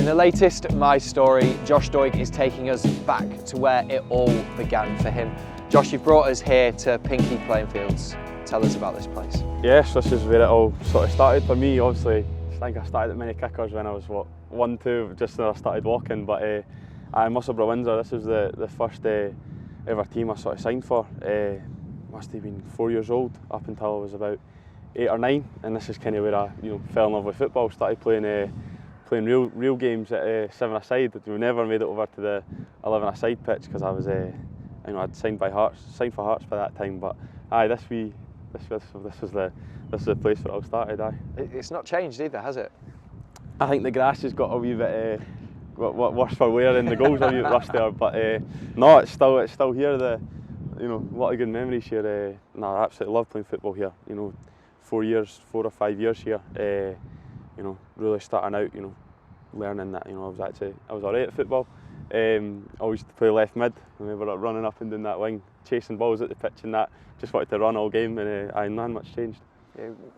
the latest My Story, Josh Doig is taking us back to where it all began for him. Josh, you've brought us here to Pinkie Playing Fields. Tell us about this place. Yes, this is where it all sort of started for me. Obviously, I think I started at mini kickers when I was, 1, 2, just when I started walking. But Musselburgh, Windsor, this was the first ever team I sort of signed for. Must have been 4 years old up until I was about 8 or 9, and this is kind of where I fell in love with football. Started playing real games at 7-a-side. We never made it over to the 11-a-side pitch because I was I'd signed for Hearts by that time. But this was the place where it all started. It's not changed either, has it? I think the grass has got a wee bit worse for wear and the goals are a wee bit rustier. But no, it's still here. A lot of good memories here. I absolutely love playing football here. 4 or 5 years here. Really starting out. Learning that I was alright at football. Always to play left mid. I remember running up and doing that wing, chasing balls at the pitch and that. Just wanted to run all game, and not much changed.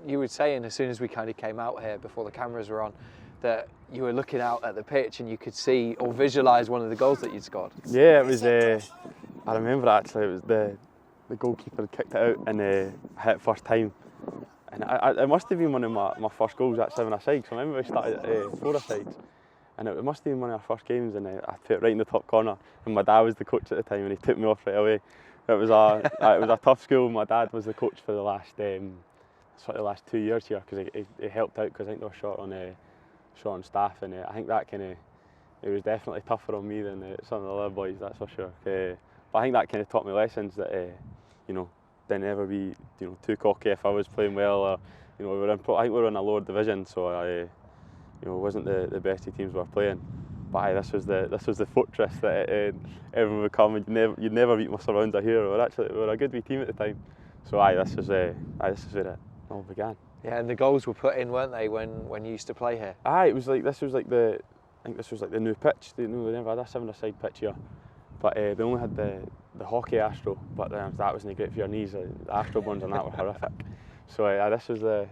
You were saying as soon as we kind of came out here before the cameras were on that you were looking out at the pitch and you could see or visualise one of the goals that you'd scored. Yeah, it was. I remember actually. It was the goalkeeper had kicked it out and hit it first time. And it must have been one of my first goals at 7-a-side. So I remember we started at 4-a-sides, and it must have been one of our first games. And I put it right in the top corner. And my dad was the coach at the time, and he took me off right away. It was a tough school. My dad was the coach for the last 2 years here because he helped out because I think they were short on staff, and I think that it was definitely tougher on me than some of the other boys. That's for sure. But I think that kind of taught me lessons that didn't ever be too cocky if I was playing well, or I think we were in a lower division, so I wasn't the best of teams we were playing. But this was the fortress that everyone would come. You'd never beat Musselburgh here. We were a good wee team at the time. So this was where it all began. Yeah, and the goals were put in, weren't they, when you used to play here? This was like the new pitch. They never had a 7-a-side pitch here, but they only had the hockey Astro, but that wasn't great for your knees. The Astro ones and that were horrific. So this was the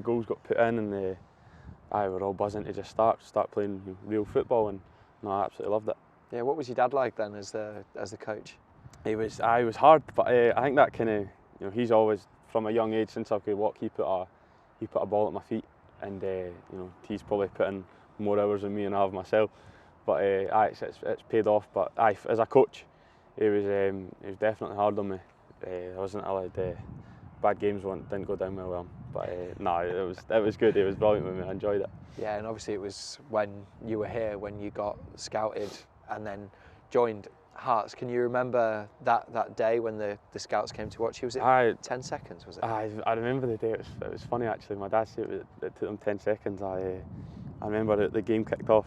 goals got put in, and we were all buzzing to just start playing real football, and I absolutely loved it. Yeah, what was your dad like then as the coach? He was hard, but I think that kind of he's always from a young age since I could walk. He put a ball at my feet, and he's probably put in more hours than me and I have myself. But it's paid off. But as a coach, he was definitely hard on me. I wasn't allowed bad games didn't go down well. But it was good. It was brilliant with me. I enjoyed it. Yeah, and obviously it was when you were here when you got scouted and then joined Hearts. Can you remember that day when the scouts came to watch you? Was it 10 seconds? Was it? I remember the day. It was funny actually. My dad said it took them 10 seconds. I remember the game kicked off,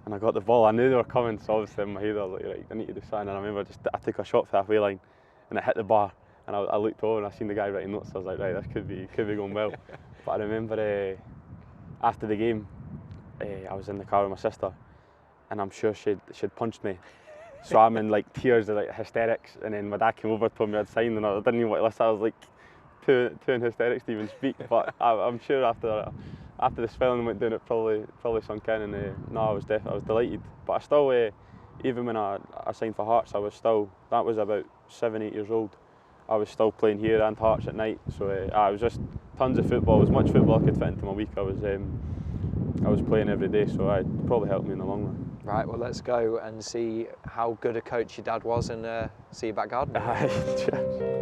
and I got the ball. I knew they were coming, so obviously in my head I was like, right, I need to do something. And I remember I took a shot for the halfway line, and it hit the bar. And I looked over and I seen the guy writing notes. So I was like, right, this could be going well. But I remember after the game, I was in the car with my sister, and I'm sure she'd punched me. So I'm in like tears of like hysterics, and then my dad came over, told me I'd signed, and I didn't even want to listen. I was like too in hysterics to even speak. But I'm sure after the spelling went down, it probably sunk in, and I was delighted. But I still, even when I signed for Hearts, that was about 7-8 years old. I was still playing here and Hearts at night. So I was just tons of football, as much football I could fit into my week. I was playing every day, so it probably helped me in the long run. Right, well let's go and see how good a coach your dad was, and see your back garden. Cheers.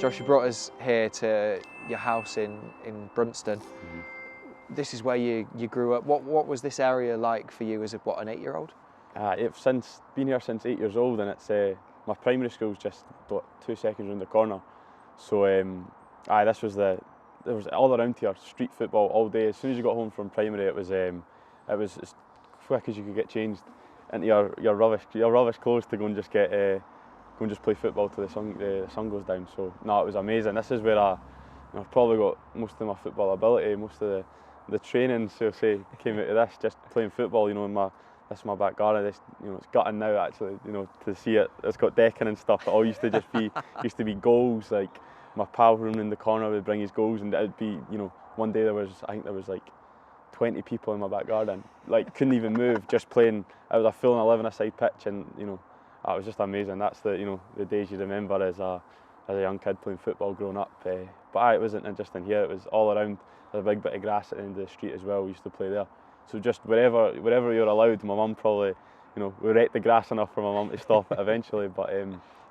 Josh, you brought us here to your house in Brunston. Mm-hmm. This is where you grew up. What was this area like for you as an 8-year-old? I've been here since 8 years old, and it's my primary school's just 2 seconds round the corner. So this was there was all around here street football all day. As soon as you got home from primary, it was as quick as you could get changed into your rubbish clothes to go and just play football till the sun goes down. So it was amazing. This is where I've probably got most of my football ability, most of the training, so say, came out of this, just playing football. In my this is my back garden. This, it's gutting now actually. To see it, it's got decking and stuff. It all used to just be goals. Like my pal running in the corner would bring his goals, and it'd be one day I think there was like 20 people in my back garden. Like couldn't even move, just playing. It was a full 11-a-side pitch, and it was just amazing. That's the days you remember as a young kid playing football growing up. But it wasn't just in here. It was all around. There's a big bit of grass at the end of the street as well. We used to play there. So just wherever you're allowed, my mum probably, we wrecked the grass enough for my mum to stop it eventually. But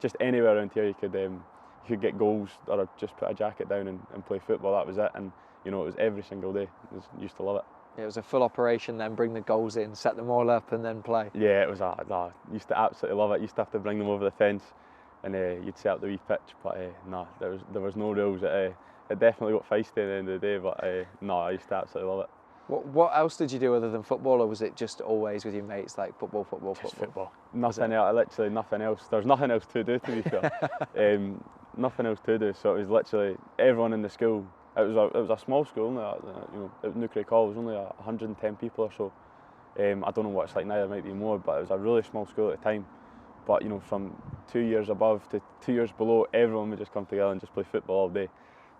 just anywhere around here you could get goals or just put a jacket down and play football. That was it, and it was every single day. Used to love it. It was a full operation then, bring the goals in, set them all up and then play. Yeah, it was used to absolutely love it. Used to have to bring them over the fence and you'd set up the wee pitch, but there was no rules. It definitely got feisty at the end of the day, but I used to absolutely love it. What else did you do other than football, or was it just always with your mates, like football? Just football. Nothing else, literally nothing else. There's nothing else to do, to be fair. Nothing else to do, so it was literally everyone in the school. It was a small school, only at New Craig Hall. It was only 110 people or so. I don't know what it's like now, there might be more, but it was a really small school at the time. But from 2 years above to 2 years below, everyone would just come together and just play football all day.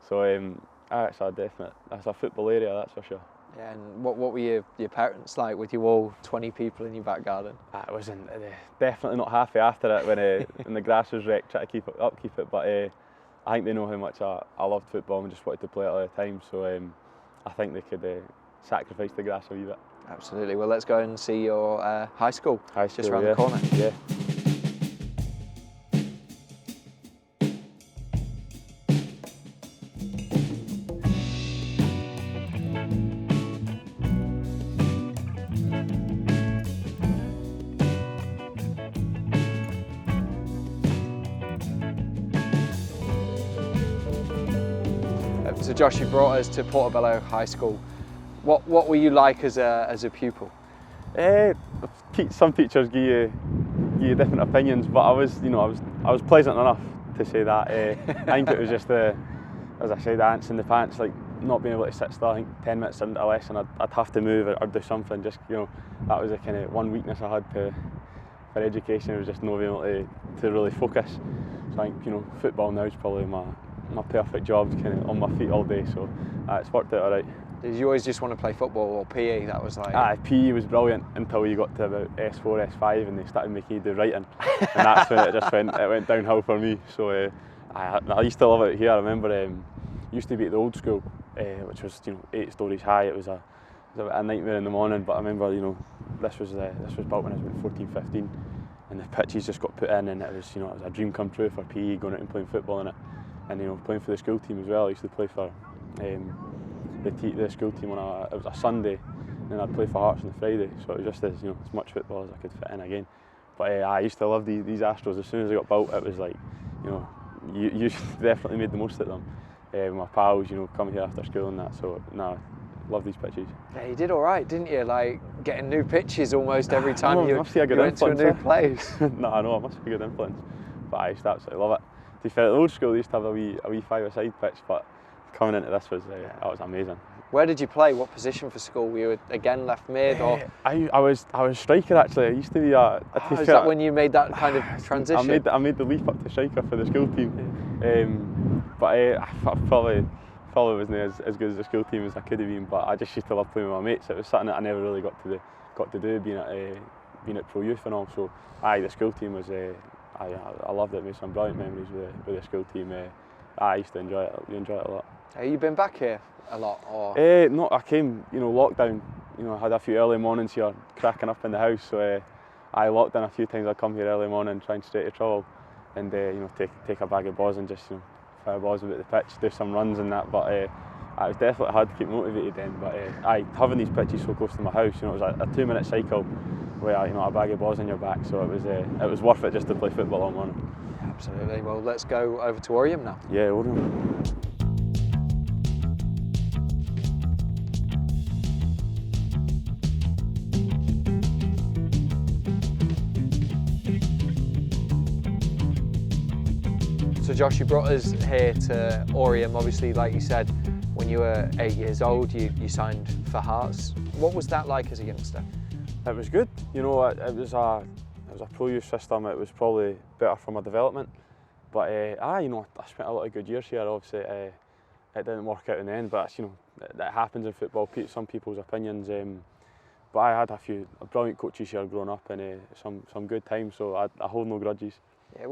So that's a football area, that's for sure. Yeah, and what were your parents like with you all 20 people in your back garden? I wasn't definitely not happy after it when the grass was wrecked, trying to upkeep it. But I think they know how much I loved football and just wanted to play it all the time. So I think they could sacrifice the grass a wee bit. Absolutely. Well, let's go and see your high school. Just around the corner. Yeah. So Josh, you brought us to Portobello High School. What were you like as a pupil? Some teachers give you different opinions, but I was pleasant enough to say that. I think it was just as I say, the ants in the pants, like not being able to sit still. I think 10 minutes into a lesson, I'd have to move or do something. Just that was the kind of one weakness I had for education. It was just not being able to really focus. So I think football now is probably my perfect job, kind of on my feet all day. So it's worked out all right. Did you always just want to play football or PE? That was like. PE was brilliant until you got to about S4, S5, and they started making you do writing, and that's when it went downhill for me. So I used to love it here. I remember used to be at the old school, which was 8 stories high. It was a nightmare in the morning. But I remember this was built when I was about 14, 15, and the pitches just got put in, and it was it was a dream come true for PE, going out and playing football in it, and playing for the school team as well. I used to play for the school team on it was a Sunday, and then I'd play for Hearts on the Friday. So it was just as much football as I could fit in again. But I used to love these Astros. As soon as they got built, it was like you definitely made the most of them. My pals, coming here after school and that. So love these pitches. Yeah, you did all right, didn't you? Like getting new pitches almost every time you went to a new place. No, I know, it must be a good influence. But I used to absolutely love it. To be fair, at the old school they used to have a wee 5-a-side pitch, but coming into this was amazing. Where did you play? What position for school? Were you again left mid or? I was striker actually. I used to be is that when you made that kind of transition? I made the leap up to striker for the school team. But I probably wasn't as good as the school team as I could have been. But I just used to love playing with my mates. It was something that I never really got to do being at pro youth and all. So the school team was I loved it. Made some brilliant memories with the school team. I used to enjoy it. We enjoyed it a lot. Have you been back here a lot, or? No, I came, lockdown. I had a few early mornings here, cracking up in the house. So I locked in a few times. I'd come here early morning, trying straight to trouble, and take a bag of balls and just fire balls about the pitch, do some runs and that. But it was definitely hard to keep motivated then. But having these pitches so close to my house, it was a 2-minute cycle where a bag of balls on your back. So it was worth it just to play football all morning. Absolutely. Well, let's go over to Oriam now. Yeah, Oriam. So Josh, you brought us here to Oriam. Obviously, like you said, when you were 8 years old, you signed for Hearts. What was that like as a youngster? It was good. You know, it was a pro youth system. It was probably better for my development. But you know, I spent a lot of good years here. Obviously, it didn't work out in the end. But you know, that happens in football. Some people's opinions. But I had a few brilliant coaches here growing up, and some good times. So I hold no grudges. Yeah,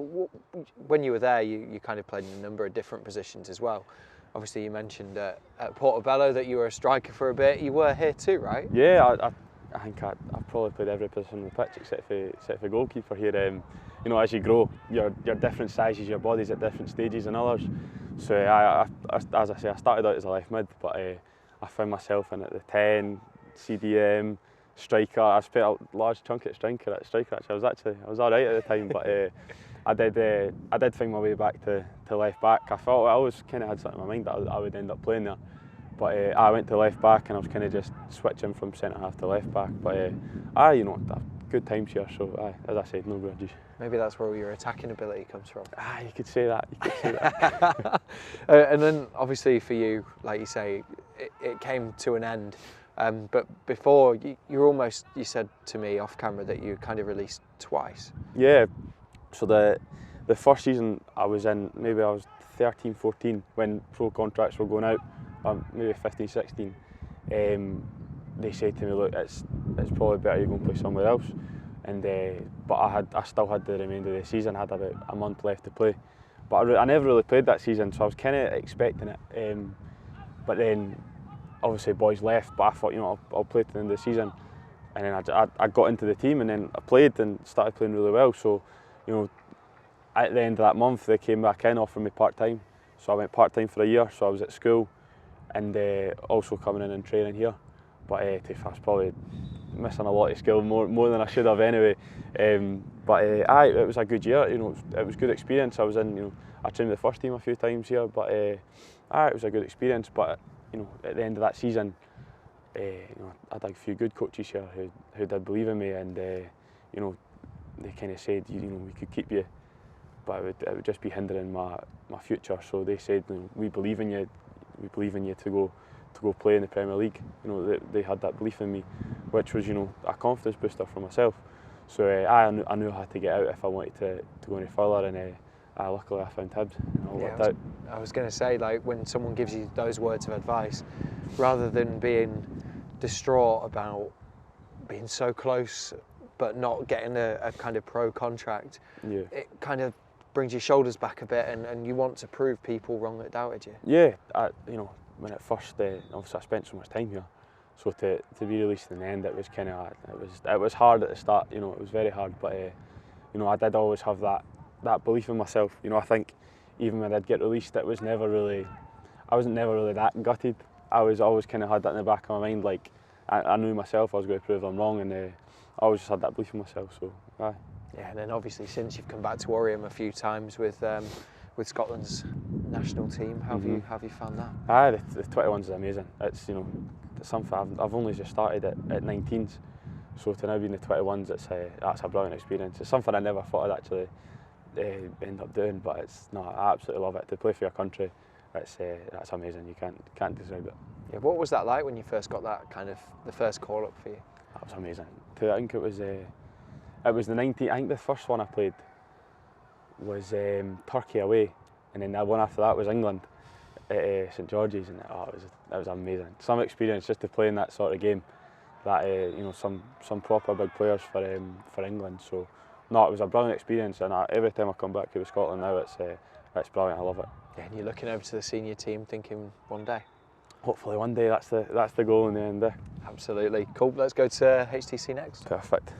when you were there, you kind of played in a number of different positions as well. Obviously, you mentioned at Portobello that you were a striker for a bit. You were here too, right? Yeah, I think I've probably played every position on the pitch except for goalkeeper here. You know, as you grow, you're different sizes, your body's at different stages than others. So as I say, I started out as a left mid, but I found myself in at the 10, CDM, striker. I spent a large chunk at striker. Actually, I was all right at the time, but I did find my way back to left back. I always kind of had something in my mind that I would end up playing there. But I went to left back, and I was kind of just switching from centre half to left back. But you know, good times here. So as I said, no grudges. Maybe that's where your attacking ability comes from. You could say that. You could say that. And then obviously for you, like you say, it came to an end. But before you said to me off camera that you kind of released twice. Yeah. So the first season I was in, maybe I was 13, 14 when pro contracts were going out. Maybe 15, 16, they said to me, look, it's probably better you go and play somewhere else. And but I still had the remainder of the season. I had about a month left to play, but I never really played that season, so I was kind of expecting it. But then obviously boys left, but I thought, you know, I'll play to the end of the season. And then I got into the team, and then I played and started playing really well. So, you know, at the end of that month they came back in, offering me part-time. So I went part-time for a year. So I was at school, and also coming in and training here. But I was probably missing a lot of skill, more than I should have anyway. But it was a good year. You know, it was good experience. I was in, you know, I trained with the first team a few times here. But it was a good experience. But you know, at the end of that season, you know, I had a few good coaches here who did believe in me, and you know, they kind of said, you know, we could keep you, but it would just be hindering my future. So they said, you know, we believe in you. We believe in you to go play in the Premier League. You know, they had that belief in me, which was, you know, a confidence booster for myself. So I knew I had to get out if I wanted to go any further, and luckily I found Hibs and it all worked out. I was going to say, like, when someone gives you those words of advice, rather than being distraught about being so close but not getting a kind of pro contract, it kind of brings your shoulders back a bit, and you want to prove people wrong that doubted you. Yeah, you know, when at first, obviously I spent so much time here, so to be released in the end, it was kind of, it was hard at the start. You know, it was very hard, but you know, I did always have that belief in myself. You know, I think even when I'd get released, I wasn't never really that gutted. I was always kind of had that in the back of my mind, like I knew myself I was going to prove them wrong, and I always just had that belief in myself. So Yeah, and then obviously since you've come back to Oriam a few times with Scotland's national team, how have you found that? The 21s is amazing. It's, you know, something I've only just started at 19s, so to now be in the 21s, that's a brilliant experience. It's something I never thought I'd actually end up doing, but I absolutely love it. To play for your country, that's amazing. You can't describe it. Yeah, what was that like when you first got that kind of the first call up for you? That was amazing. I think it was the 19. I think the first one I played was Turkey away, and then the one after that was England at St George's, and it was amazing. Some experience just to play in that sort of game. That you know, some proper big players for England. So no, it was a brilliant experience, and every time I come back to Scotland now, it's brilliant. I love it. Yeah, and you're looking over to the senior team, thinking one day. Hopefully one day. That's the goal in the end. Absolutely. Cool. Let's go to HTC next. Perfect.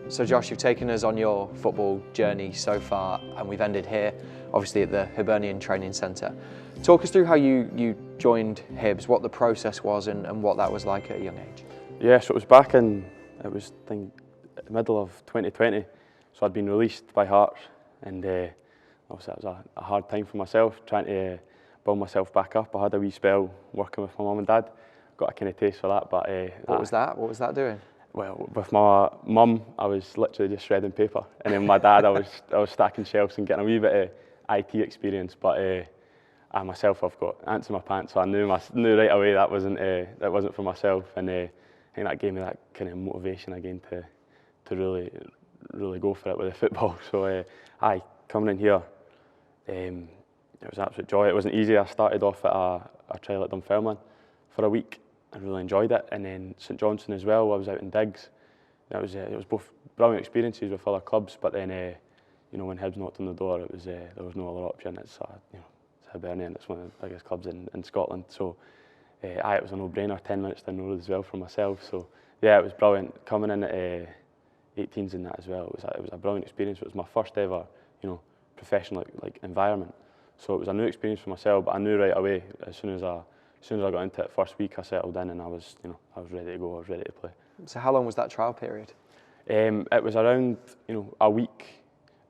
So Josh, you've taken us on your football journey so far, and we've ended here, obviously at the Hibernian Training Centre. Talk us through how you joined Hibs, what the process was, and what that was like at a young age. Yeah, so it was back in, I think, the middle of 2020, so I'd been released by Hearts, and obviously it was a hard time for myself, trying to build myself back up. I had a wee spell working with my mum and dad. Got a kind of taste for that, but what was that? What was that doing? Well, with my mum, I was literally just shredding paper, and then my dad, I was stacking shelves and getting a wee bit of IT experience. But I myself, I've got ants in my pants, so I knew right away that wasn't for myself, and I think that gave me that kind of motivation again to really go for it with the football. So coming in here, it was an absolute joy. It wasn't easy. I started off at a trial at Dunfermline for a week. I really enjoyed it, and then St Johnstone as well. I was out in digs. It was both brilliant experiences with other clubs, but then when Hibs knocked on the door, there was no other option. It's Hibernian. It's one of the biggest clubs in Scotland. So it was a no-brainer. 10 minutes down the road as well for myself. So yeah, it was brilliant coming in at 18s in that as well. It was a brilliant experience. It was my first ever professional environment. So it was a new experience for myself. But I knew right away as soon as I got into it, first week I settled in, and I was ready to go. I was ready to play. So how long was that trial period? It was around a week.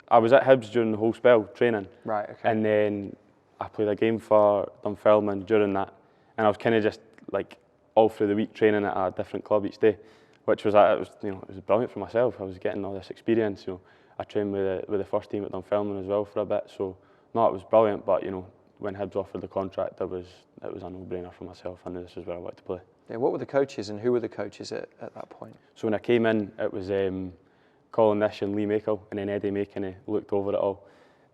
I was at Hibs during the whole spell training. Right. Okay. And then I played a game for Dunfermline during that, and I was kind of just all through the week training at a different club each day, which was it was brilliant for myself. I was getting all this experience. I trained with the first team at Dunfermline as well for a bit. So no, it was brilliant. But when Hibs offered the contract, it was a no-brainer for myself. I knew this was where I wanted to play. Yeah, what were the coaches and who were the coaches at that point? So when I came in, it was Colin Nish and Lee Makel, and then Eddie Makin looked over it all.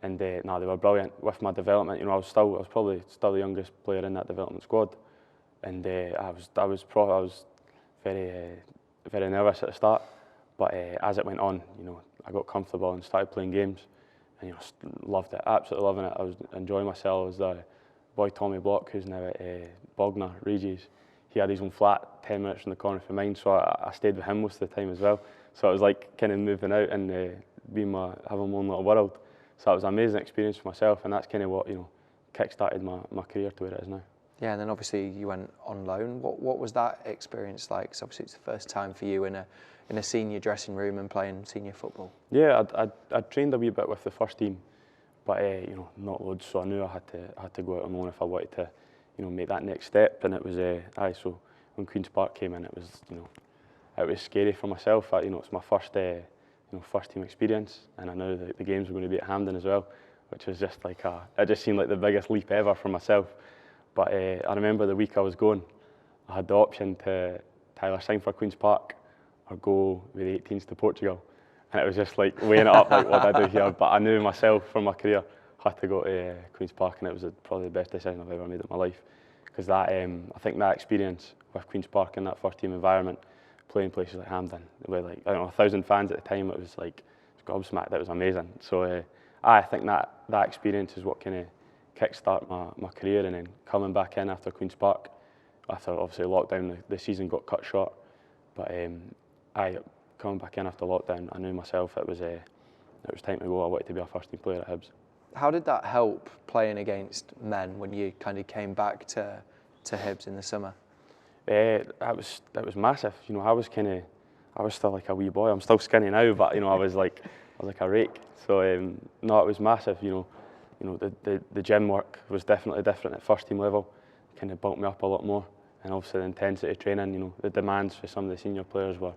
And they were brilliant with my development. I was probably still the youngest player in that development squad, and I was very very nervous at the start. But as it went on, I got comfortable and started playing games, and loved it, absolutely loving it. I was enjoying myself. As the boy Tommy Block, who's now at Bognor Regis, he had his own flat 10 minutes from the corner from mine, so I stayed with him most of the time as well. So it was like kind of moving out and having my own little world. So it was an amazing experience for myself, and that's kind of what kick-started my career to where it is now. Yeah, and then obviously you went on loan. What was that experience like? Because obviously it's the first time for you in a senior dressing room and playing senior football. Yeah, I trained a wee bit with the first team, but not loads. So I knew I had to go out on loan if I wanted to, make that next step. And it was so when Queen's Park came in, it was scary for myself. It's my first first team experience, and I know the games were going to be at Hampden as well, which was just it just seemed like the biggest leap ever for myself. But I remember the week I was going, I had the option to either sign for Queen's Park or go with the 18s to Portugal, and it was just weighing it up, what do I do here? But I knew myself from my career I had to go to Queen's Park, and it was probably the best decision I've ever made in my life, because I think that experience with Queen's Park in that first team environment, playing places like Hampden with 1,000 fans at the time, it was gobsmacked. It was amazing. So I think that experience is what kind of kickstart my career, and then coming back in after Queen's Park, after obviously lockdown, the season got cut short. But coming back in after lockdown, I knew myself it was time to go. I wanted to be a first team player at Hibs. How did that help playing against men when you kind of came back to Hibs in the summer? That was massive. I was still like a wee boy. I'm still skinny now, but I was like a rake. So no, it was massive. The gym work was definitely different at first team level. Kind of bumped me up a lot more, and obviously the intensity of training. The demands for some of the senior players were,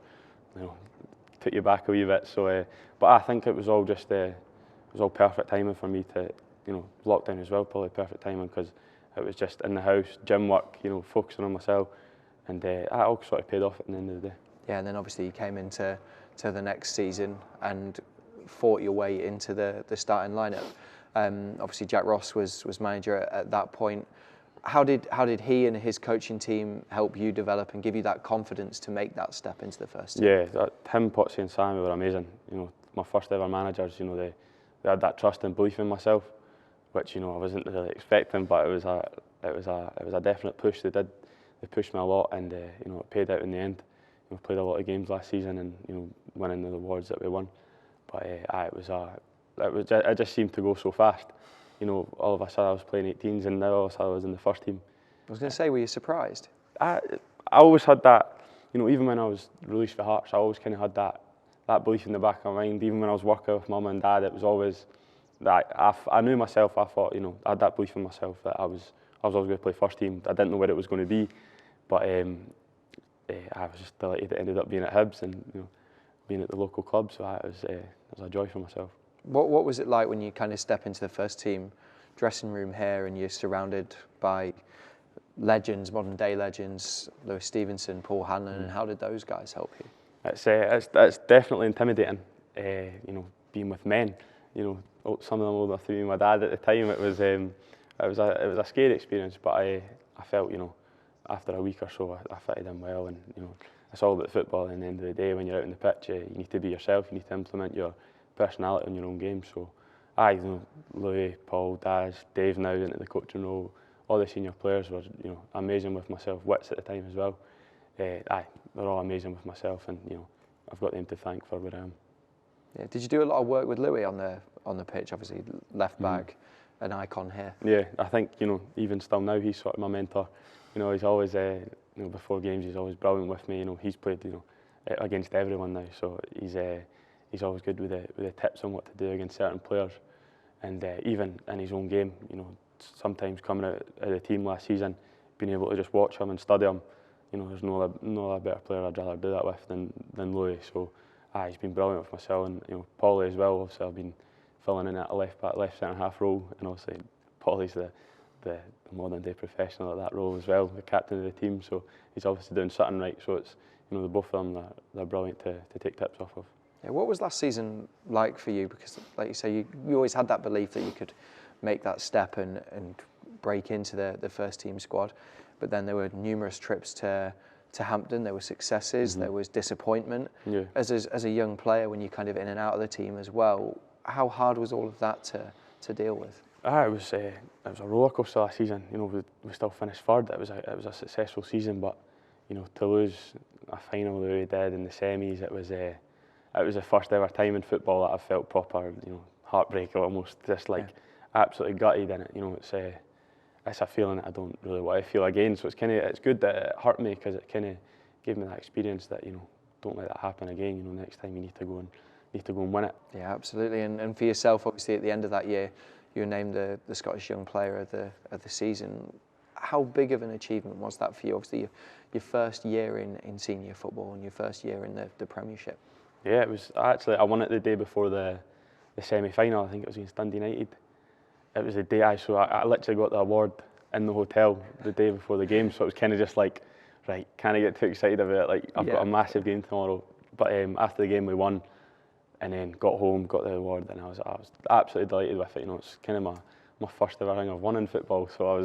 took you back a wee bit. So, but I think it was all just it was all perfect timing for me to, lockdown as well. Probably perfect timing because it was just in the house, gym work, focusing on myself. And that all sort of paid off at the end of the day. Yeah, and then obviously you came into the next season and fought your way into the starting lineup. Obviously Jack Ross was manager at that point. How did he and his coaching team help you develop and give you that confidence to make that step into the first team? Yeah, him, Potsy and Sammy were amazing. My first ever managers. They had that trust and belief in myself, which I wasn't really expecting, but it was a definite push. They pushed me a lot, and it paid out in the end. We played a lot of games last season, and winning the awards that we won. But it just seemed to go so fast. All of a sudden I was playing 18s, and now all of a sudden I was in the first team. I was going to say, were you surprised? I always had that. Even when I was released for Hearts, I always kind of had that belief in the back of my mind. Even when I was working with Mum and Dad, it was always, I knew myself. I thought, I had that belief in myself that I was always going to play first team. I didn't know where it was going to be, but I was just delighted it ended up being at Hibs and being at the local club. So it was a joy for myself. What was it like when you kind of step into the first team dressing room here and you're surrounded by legends, modern day legends, Lewis Stevenson, Paul Hanlon, and how did those guys help you? It's definitely intimidating, being with men. Some of them older than me, my dad at the time. It was a scary experience, but I felt, after a week or so, I fitted in well, and it's all about football. And at the end of the day, when you're out on the pitch, you need to be yourself. You need to implement your personality on your own game. So, Louis, Paul, Daz, Dave now into the coaching role. All the senior players were, amazing with myself. Wits at the time as well. They're all amazing with myself, and I've got them to thank for where I am. Yeah. Did you do a lot of work with Louis on the pitch? Obviously, left back, an icon here. Yeah, I think even still now he's sort of my mentor. He's always before games he's always brilliant with me. He's played against everyone now, so he's always good with the tips on what to do against certain players, and even in his own game. Sometimes coming out of the team last season, being able to just watch him and study him. There's no other better player I'd rather do that with than Louis. So, he's been brilliant with myself, and Paulie as well. Obviously, I've been filling in at a left back, left centre half role, and obviously Paulie's the modern day professional at that role as well, the captain of the team. So he's obviously doing something right. So it's the both of them they're brilliant to take tips off of. Yeah, what was last season like for you? Because, like you say, you always had that belief that you could make that step and break into the first team squad. But then there were numerous trips to Hampton. There were successes. There was disappointment. Yeah. As a young player, when you're kind of in and out of the team as well, how hard was all of that to deal with? It was a roller coaster last season. We still finished third. It was a successful season, but to lose a final the way we did in the semis, it was the first ever time in football that I felt proper, heartbreak almost, just absolutely gutted in it. It's a feeling that I don't really want to feel again. So it's good that it hurt me, because it kind of gave me that experience that don't let that happen again. Next time you need to go and win it. Yeah, absolutely. And for yourself, obviously, at the end of that year, you were named the Scottish Young Player of the season. How big of an achievement was that for you? Obviously, your first year in senior football and your first year in the Premiership. Yeah, it was actually. I won it the day before the semi-final. I think it was against Dundee United. It was the day I literally got the award in the hotel the day before the game. So it was kind of just like, right, can't get too excited about it. I've got a massive game tomorrow. But after the game we won, and then got home, got the award, and I was absolutely delighted with it. It's kind of my first ever thing I've won in football. So I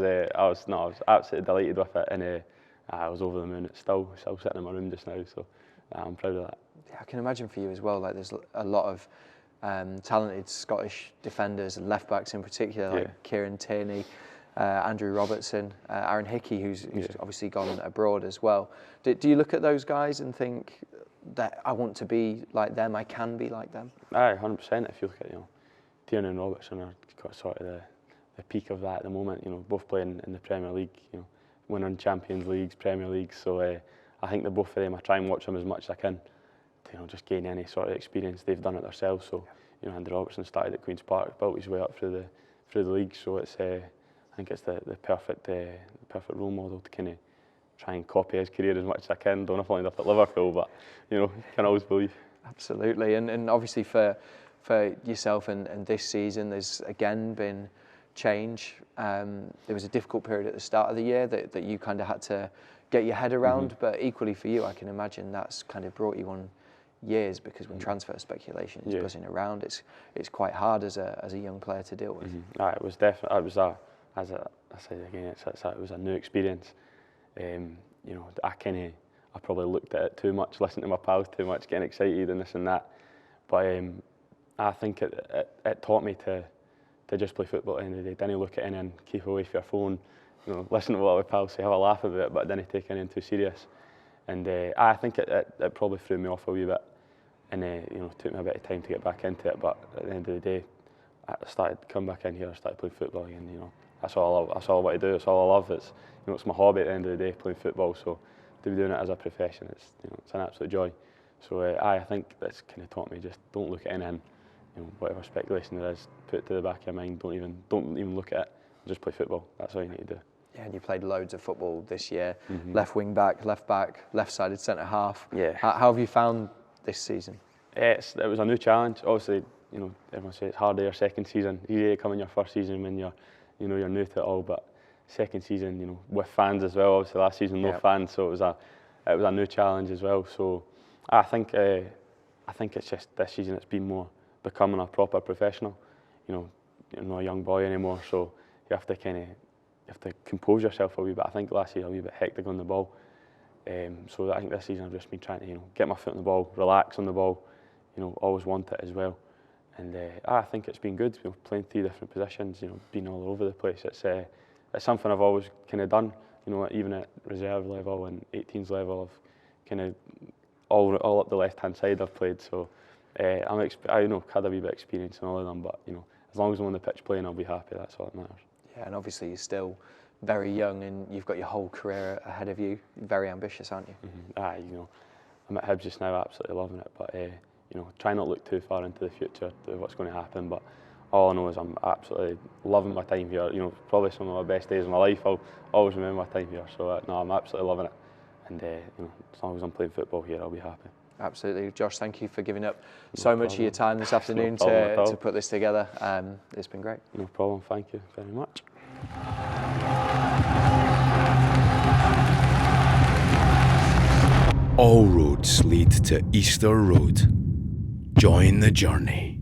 was absolutely delighted with it, and I was over the moon. It's still sitting in my room just now. So I'm proud of that. Yeah, I can imagine for you as well. Like there's a lot of talented Scottish defenders and left backs in particular, like Kieran Tierney, Andrew Robertson, Aaron Hickey, who's obviously gone abroad as well. Do you look at those guys and think that I want to be like them, I can be like them? 100%. If you look at Tierney and Robertson are sort of the peak of that at the moment. Both playing in the Premier League, winning Champions Leagues, Premier Leagues. So I think the both of them, I try and watch them as much as I can to just gain any sort of experience. They've done it themselves. So Andrew Robertson started at Queen's Park, built his way up through the league. So it's I think it's the perfect role model to kind of try and copy his career as much as I can. Don't know if I'll end up at Liverpool, but you can always believe. Absolutely, and obviously for yourself and this season, there's again been change. There was a difficult period at the start of the year that you kind of had to get your head around, but equally for you, I can imagine that's kind of brought you on years, because when transfer speculation is buzzing around, it's quite hard as a young player to deal with. It was definitely, as I said again, it was a new experience. I probably looked at it too much, listened to my pals too much, getting excited and this and that. But I think it taught me to just play football at the end of the day. Didn't look at it and keep away from your phone. Listen to what my pals say, have a laugh about it, but didn't take anything too serious. And I think it probably threw me off a wee bit, and took me a bit of time to get back into it. But at the end of the day, I started to come back in here. I started playing football again. That's all I love. That's all I want to do. It's all I love. It's my hobby at the end of the day, playing football. So to be doing it as a profession, it's an absolute joy. So I think that's kind of taught me, just don't look at anything. whatever speculation there is, put it to the back of your mind. Don't even look at it. Just play football. That's all you need to do. Yeah, and you played loads of football this year. Mm-hmm. Left wing back, left-sided centre half. Yeah. How have you found this season? It was a new challenge. Obviously, everyone says it's harder your second season. It's easy to come in your first season when you're new to it all. But second season, with fans as well. Obviously, last season no fans, so it was a new challenge as well. So I think it's just this season it's been more becoming a proper professional. You're not a young boy anymore, so you have to compose yourself a wee bit. I think last year a wee bit hectic on the ball. So I think this season I've just been trying to get my foot on the ball, relax on the ball, always want it as well. And I think it's been good. Playing 3 different positions, being all over the place. It's something I've always kind of done. Even at reserve level and 18s level, I've kind of all up the left hand side I've played. So I had a wee bit of experience in all of them. But as long as I'm on the pitch playing, I'll be happy. That's all that matters. Yeah, and obviously you're still very young and you've got your whole career ahead of you. You're very ambitious, aren't you? Mm-hmm. I'm at Hibs just now, absolutely loving it. But try not to look too far into the future to what's going to happen. But all I know is I'm absolutely loving my time here. Probably some of my best days of my life. I'll always remember my time here. So no, I'm absolutely loving it. And as long as I'm playing football here, I'll be happy. Absolutely. Josh, thank you for giving up so much of your time this afternoon to put this together. It's been great. No problem. Thank you very much. All roads lead to Easter Road. Join the journey.